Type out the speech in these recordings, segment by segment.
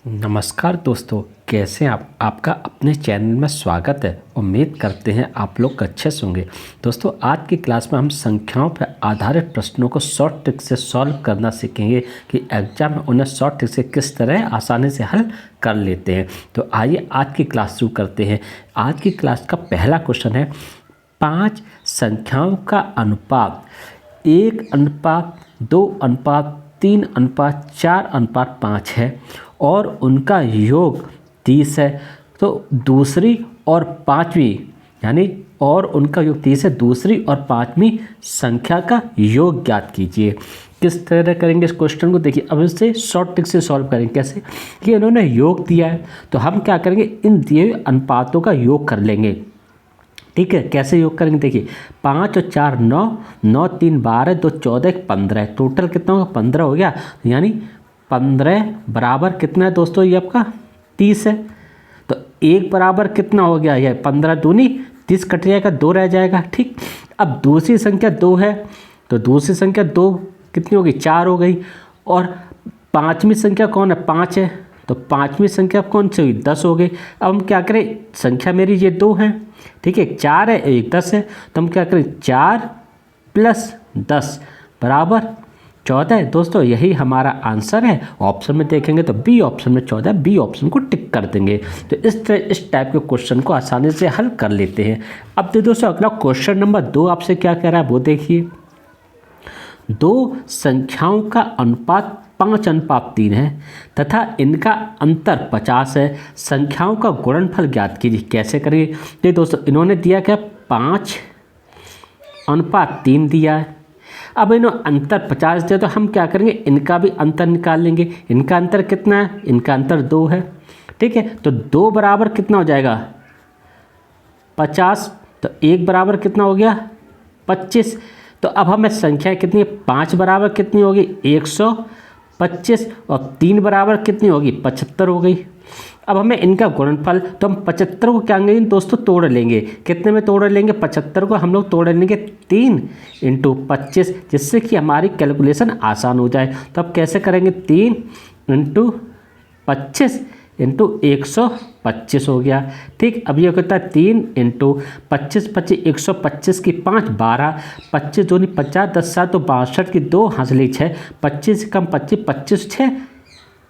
नमस्कार दोस्तों, कैसे हैं आप? आपका अपने चैनल में स्वागत है। उम्मीद करते हैं आप लोग अच्छे से होंगे। दोस्तों, आज की क्लास में हम संख्याओं पर आधारित प्रश्नों को शॉर्ट ट्रिक से सॉल्व करना सीखेंगे कि एग्जाम में उन्हें शॉर्ट ट्रिक से किस तरह आसानी से हल कर लेते हैं। तो आइए आज की क्लास शुरू करते हैं। आज की क्लास का पहला क्वेश्चन है, 5 संख्याओं का अनुपात 1:2:3:4:5 है और उनका योग 30 है। तो दूसरी और पांचवी उनका योग 30 है, दूसरी और पांचवी संख्या का योग ज्ञात कीजिए। किस तरह करेंगे इस क्वेश्चन को? देखिए, अब इसे शॉर्ट ट्रिक से सॉल्व करेंगे। कैसे कि इन्होंने योग दिया है तो हम क्या करेंगे, इन दिए हुए अनुपातों का योग कर लेंगे। ठीक है, कैसे योग करेंगे? देखिए, 5 और 4 9, 9 3 12, 2 14, 15, टोटल कितना होगा? 15 हो गया। यानी 15 बराबर कितना है दोस्तों? ये आपका 30 है। तो 1 बराबर कितना हो गया? यह 15 दूनी 30 कट जाएगा, 2 रह जाएगा। ठीक, अब दूसरी संख्या 2 है तो दूसरी संख्या 2 कितनी होगी? 4 हो गई। और पांचवी संख्या कौन है? 5 है। तो पांचवी संख्या कौन सी हुई? 10 हो गई। अब हम क्या करें, संख्या मेरी ये 2 है, ठीक है, 4 है, एक 10 है, तो हम क्या करें, 4 + 10 बराबर 14 है। दोस्तों, यही हमारा आंसर है। ऑप्शन में देखेंगे तो बी ऑप्शन में 14, बी ऑप्शन को टिक कर देंगे। तो इस टाइप के क्वेश्चन को आसानी से हल कर लेते हैं। अब दोस्तों, अगला क्वेश्चन नंबर 2 आपसे क्या कह रहा है वो देखिए। 2 संख्याओं का अनुपात 5:3 है तथा इनका अंतर 50 है। संख्याओं का गुणनफल ज्ञात कीजिए। कैसे करिए? देखिए दोस्तों, इन्होंने दिया क्या? 5:3 दिया है। अब इन्होंने अंतर 50 दिया तो हम क्या करेंगे, इनका भी अंतर निकाल लेंगे। इनका अंतर कितना है? इनका अंतर 2 है। ठीक है, तो 2 बराबर कितना हो जाएगा? 50। तो 1 बराबर कितना हो गया? 25। तो अब हमें संख्या कितनी है? 5 बराबर कितनी होगी? 125 और 3 बराबर कितनी होगी? 75 हो गई। अब हमें इनका गुणनफल, तो हम 75 को क्या करेंगे दोस्तों? तोड़ लेंगे। कितने में तोड़ लेंगे? 75 को हम लोग तोड़ लेंगे 3 × 25, जिससे कि हमारी कैलकुलेशन आसान हो जाए। तो अब कैसे करेंगे? 3 × 25 × 125 हो गया। ठीक, अब ये कहता है 3 × 25 25 125 की 5 12, 25 दूनी 50, 10 7 तो 62 की 2 हासिल 6, 25 कम 25 25 6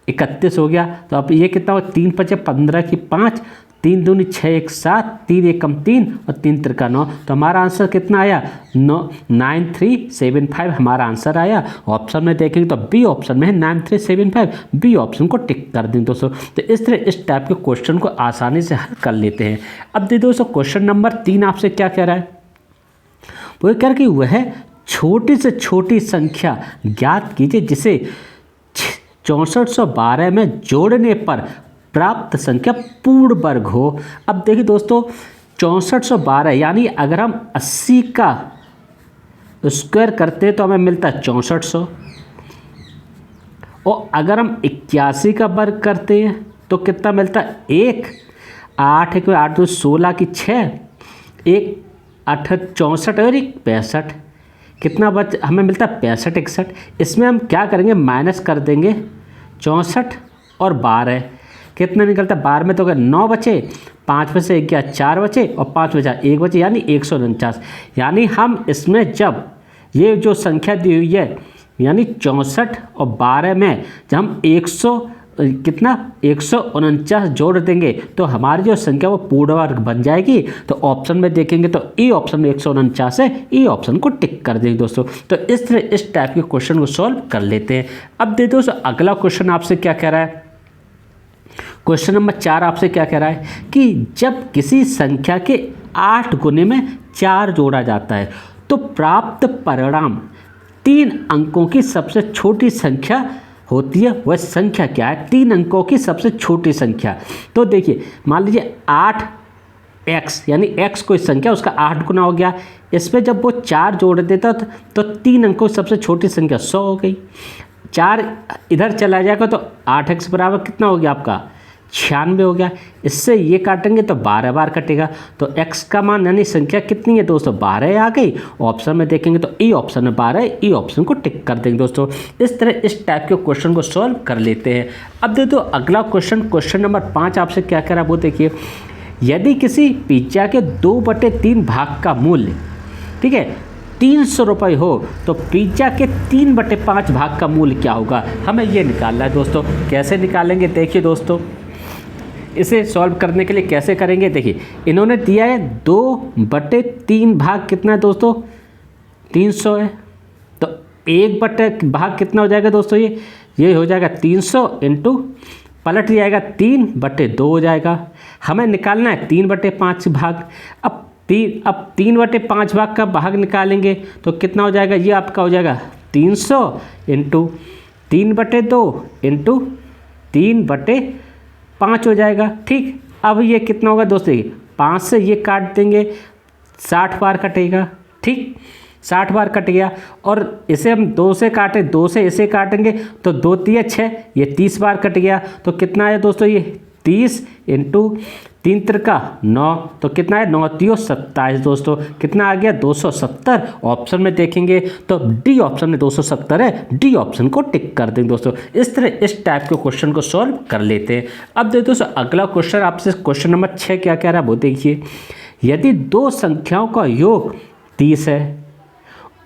31 हो गया। तो अब ये कितना हो? 3 × 5 15 की 5, 3 दूनी 6 1 7, 3 1 कम 3 और 3 3 9। तो हमारा आंसर कितना आया? 9375 हमारा आंसर आया। ऑप्शन में देखेंगे तो बी ऑप्शन में है 9375, बी ऑप्शन को टिक कर दें दोस्तों। तो इस तरह इस टाइप के क्वेश्चन को आसानी से हल कर लेते हैं। अब देखिए दोस्तों, क्वेश्चन नंबर 3 आपसे क्या कह रहा है? वो कह रहा है कि वह छोटी से छोटी संख्या ज्ञात कीजिए जिसे 6412 में जोड़ने पर प्राप्त संख्या पूर्ण वर्ग हो। अब देखिए दोस्तों, 6412 यानी अगर हम 80 का स्क्वायर करते हैं तो हमें मिलता है 6400, और अगर हम 81 का वर्ग करते हैं तो कितना मिलता है? 1 8 1 8 2 16 की 6, 1 8 64 और 1 65, कितना हमें मिलता है? 65 61। इसमें हम क्या करेंगे? माइनस कर देंगे 64 और 12, कितना निकलता है? 12 में तो अगर 9 बचे, 5 में से 1 गया 4 बचे और 5 बचा 1 बचे, यानी 149। यानी हम इसमें जब ये जो संख्या दी हुई है, यानी 64 और 12 में जब हम 149 जोड़ देंगे तो हमारी जो संख्या वो पूर्ण वर्ग बन जाएगी। तो ऑप्शन में देखेंगे तो ई ऑप्शन में 149 है, ई ऑप्शन को टिक कर देंगे दोस्तों। तो इस तरह इस टाइप के क्वेश्चन को सॉल्व कर लेते हैं। अब देखिए दोस्तों, अगला क्वेश्चन आपसे क्या कह रहा है? क्वेश्चन नंबर 4 आपसे क्या कह रहा है कि जब किसी संख्या के 8 गुने में 4 जोड़ा जाता है तो प्राप्त परिणाम 3 अंकों की सबसे छोटी संख्या होती है। वह संख्या क्या है? 3 अंकों की सबसे छोटी संख्या। तो देखिए, मान लीजिए 8x, यानी x कोई संख्या, उसका 8 गुना हो गया। इसमें जब वो 4 जोड़ देता तो 3 अंकों की सबसे छोटी संख्या 100 हो गई। 4 इधर चला जाएगा तो 8x बराबर कितना हो गया आपका? 96 हो गया। इससे ये काटेंगे तो 12 बार कटेगा। तो x का मान यानी संख्या कितनी है दोस्तों, 12 आ गई। ऑप्शन में देखेंगे तो ई ऑप्शन में 12 है, ई ऑप्शन को टिक कर देंगे दोस्तों। इस तरह इस टाइप के क्वेश्चन को सॉल्व कर लेते हैं। अब देखो अगला क्वेश्चन नंबर 5 आपसे क्या कह रहा है वो देखिए। यदि किसी पिज्जा के 2/3 भाग का मूल्य, ठीक है, 300 रुपये हो तो पिज्जा के 3/5 भाग का मूल्य क्या होगा, हमें ये निकालना है दोस्तों। कैसे निकालेंगे देखिए दोस्तों, इसे सॉल्व करने के लिए कैसे करेंगे देखिए। इन्होंने दिया है 2/3 भाग कितना है दोस्तों, 300 है। तो 1 भाग कितना हो जाएगा दोस्तों, ये हो जाएगा 300 इंटू पलट जाएगा 3/2 हो जाएगा। हमें निकालना है 3/5 भाग। अब 3/5 भाग का भाग निकालेंगे तो कितना हो जाएगा, ये आपका हो जाएगा 300 इंटू 3/2 इंटू 3/5 हो जाएगा। ठीक, अब ये कितना होगा दोस्तों, 5 से ये काट देंगे, 60 बार कटेगा। ठीक, 60 बार कट गया। और इसे हम 2 से काटे, 2 से इसे काटेंगे तो 2 3 6, ये 30 बार कट गया। तो कितना है दोस्तों, ये 30 इंटू 3 त्रिका 9, तो कितना है 9 3 27 दोस्तों। कितना आ गया 270। ऑप्शन में देखेंगे तो डी ऑप्शन में 270 है, डी ऑप्शन को टिक कर देंगे दोस्तों। इस तरह इस टाइप के क्वेश्चन को सॉल्व कर लेते हैं। अब देखो दोस्तों अगला क्वेश्चन आपसे क्वेश्चन नंबर 6 क्या कह रहा है वो देखिए। यदि 2 संख्याओं का योग 30 है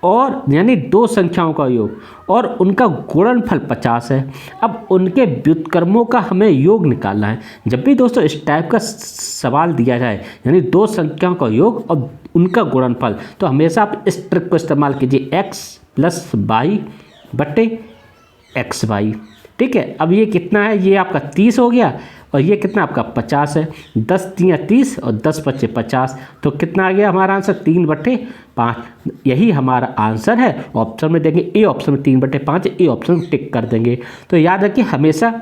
और यानी 2 संख्याओं का योग और उनका गुणनफल 50 है, अब उनके व्युत्क्रमों का हमें योग निकालना है। जब भी दोस्तों इस टाइप का सवाल दिया जाए यानी 2 संख्याओं का योग और उनका गुणनफल, तो हमेशा आप इस ट्रिक को इस्तेमाल कीजिए, x + y बटे xy। ठीक है, अब ये कितना है, ये आपका 30 हो गया और ये कितना आपका 50 है। 10 3 30 और 10 5 50, तो कितना आ गया हमारा आंसर 3/5। यही हमारा आंसर है। ऑप्शन में देंगे ए ऑप्शन में 3/5, ए ऑप्शन में टिक कर देंगे। तो याद रखिए हमेशा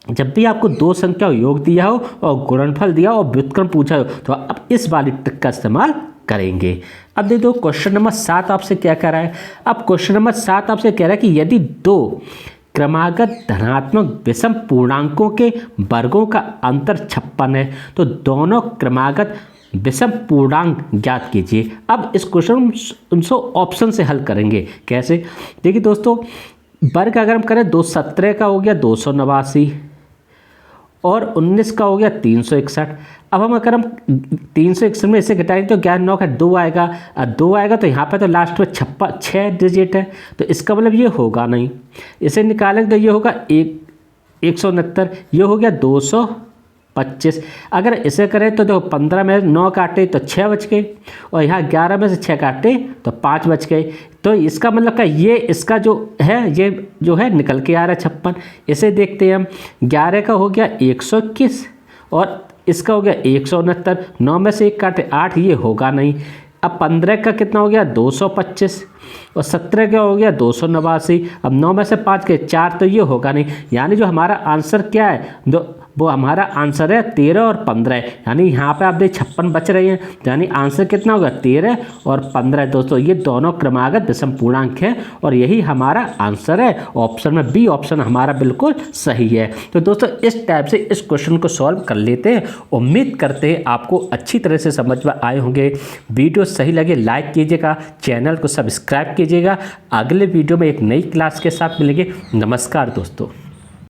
जब भी आपको 2 संख्या योग दिया हो और गुणनफल दिया हो और व्युत्क्रम पूछा हो तो आप इस वाली ट्रिक का इस्तेमाल करेंगे। अब देखो क्वेश्चन नंबर 7 आपसे क्या कह रहा है। अब क्वेश्चन नंबर 7 आपसे कह रहा है कि यदि 2 क्रमागत धनात्मक विषम पूर्णांकों के वर्गों का अंतर 56 है तो दोनों क्रमागत विषम पूर्णांक ज्ञात कीजिए। अब इस क्वेश्चन उनसे ऑप्शन से हल करेंगे। कैसे, देखिए दोस्तों, वर्ग अगर हम करें 217 का हो गया 289 और 19 का हो गया 361। अब हम अगर हम 361 में इसे घटाएंगे तो 11 9 का 2 आएगा, 2 आएगा तो यहाँ पे तो लास्ट में 6 डिजिट है, तो इसका मतलब ये होगा नहीं। इसे निकालेंगे तो ये होगा 169, ये हो गया 225। अगर इसे करें तो देखो 15 में 9 काटे तो 6 बच गए और यहाँ 11 में से 6 काटे तो 5 बच गए। तो इसका मतलब क्या, ये इसका जो है ये जो है निकल के आ रहा है 56। इसे देखते हैं हम, 11 का हो गया 121 और इसका हो गया 169। 9 में से 1 काटे 8, ये होगा नहीं। अब 15 का कितना हो गया 225 और 17 का हो गया 289। अब 9 में से 5 के 4, तो ये होगा नहीं। यानी जो हमारा आंसर क्या है, वो हमारा आंसर है 13 और 15। यानी यहाँ पे आप देख 56 बच रहे हैं, यानी आंसर कितना होगा 13 और 15 दोस्तों। ये दोनों क्रमागत विषम पूर्णांक है और यही हमारा आंसर है। ऑप्शन में बी ऑप्शन हमारा बिल्कुल सही है। तो दोस्तों इस टाइप से इस क्वेश्चन को सॉल्व कर लेते हैं। उम्मीद करते हैं आपको अच्छी तरह से समझ में आए होंगे। वीडियो सही लगे लाइक कीजिएगा, चैनल को सब्सक्राइब कीजिएगा। अगले वीडियो में एक नई क्लास के साथ मिलेंगे। नमस्कार दोस्तों।